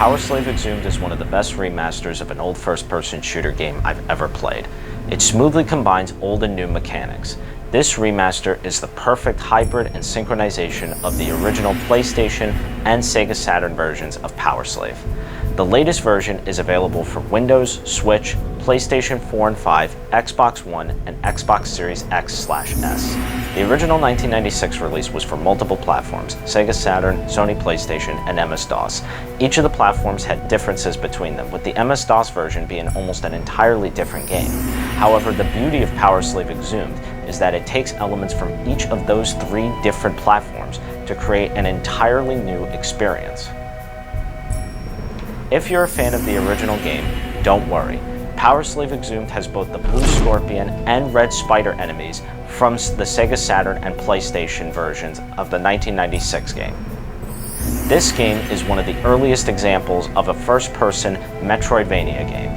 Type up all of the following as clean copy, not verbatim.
Powerslave Exhumed is one of the best remasters of an old first-person shooter game I've ever played. It smoothly combines old and new mechanics. This remaster is the perfect hybrid and synchronization of the original PlayStation and Sega Saturn versions of Powerslave. The latest version is available for Windows, Switch, PlayStation 4 and 5, Xbox One, and Xbox Series X/S. The original 1996 release was for multiple platforms: Sega Saturn, Sony PlayStation, and MS-DOS. Each of the platforms had differences between them, with the MS-DOS version being almost an entirely different game. However, the beauty of Powerslave Exhumed is that it takes elements from each of those three different platforms to create an entirely new experience. If you're a fan of the original game, don't worry. Powerslave Exhumed has both the Blue Scorpion and Red Spider enemies from the Sega Saturn and PlayStation versions of the 1996 game. This game is one of the earliest examples of a first-person Metroidvania game.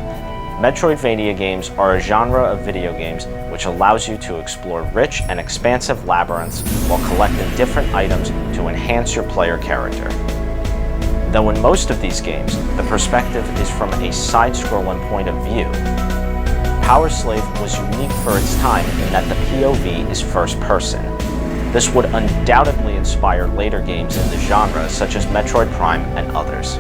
Metroidvania games are a genre of video games which allows you to explore rich and expansive labyrinths while collecting different items to enhance your player character. Though in most of these games, the perspective is from a side-scrolling point of view, Powerslave was unique for its time in that the POV is first-person. This would undoubtedly inspire later games in the genre, such as Metroid Prime and others.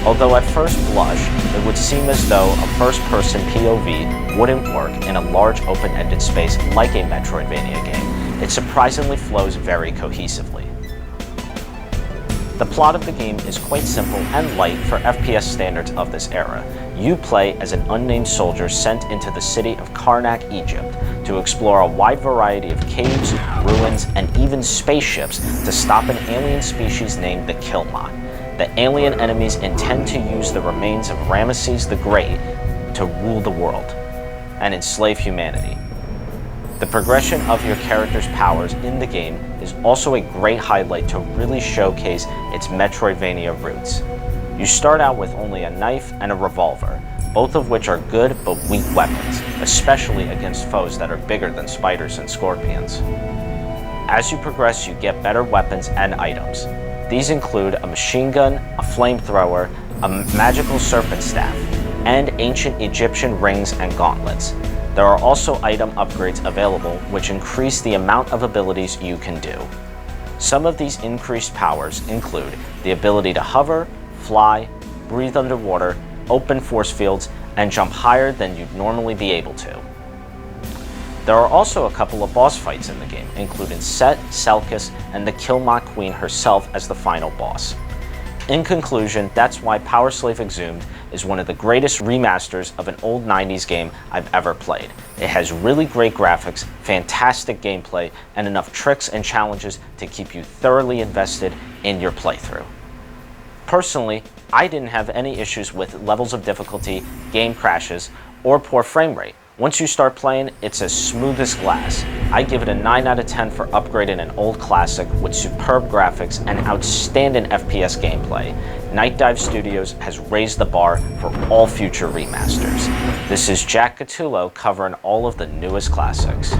Although at first blush, it would seem as though a first-person POV wouldn't work in a large open-ended space like a Metroidvania game, it surprisingly flows very cohesively. The plot of the game is quite simple and light for FPS standards of this era. You play as an unnamed soldier sent into the city of Karnak, Egypt, to explore a wide variety of caves, ruins, and even spaceships to stop an alien species named the Killmot. The alien enemies intend to use the remains of Ramesses the Great to rule the world and enslave humanity. The progression of your character's powers in the game is also a great highlight to really showcase its Metroidvania roots. You start out with only a knife and a revolver, both of which are good but weak weapons, especially against foes that are bigger than spiders and scorpions. As you progress, you get better weapons and items. These include a machine gun, a flamethrower, a magical serpent staff, and ancient Egyptian rings and gauntlets. There are also item upgrades available which increase the amount of abilities you can do. Some of these increased powers include the ability to hover, fly, breathe underwater, open force fields, and jump higher than you'd normally be able to. There are also a couple of boss fights in the game, including Set, Selkis, and the Killmot Queen herself as the final boss. In conclusion, that's why Powerslave Exhumed is one of the greatest remasters of an old 90s game I've ever played. It has really great graphics, fantastic gameplay, and enough tricks and challenges to keep you thoroughly invested in your playthrough. Personally, I didn't have any issues with levels of difficulty, game crashes, or poor frame rate. Once you start playing, it's as smooth as glass. I give it a 9 out of 10 for upgrading an old classic with superb graphics and outstanding FPS gameplay. Night Dive Studios has raised the bar for all future remasters. This is Jack Catullo covering all of the newest classics.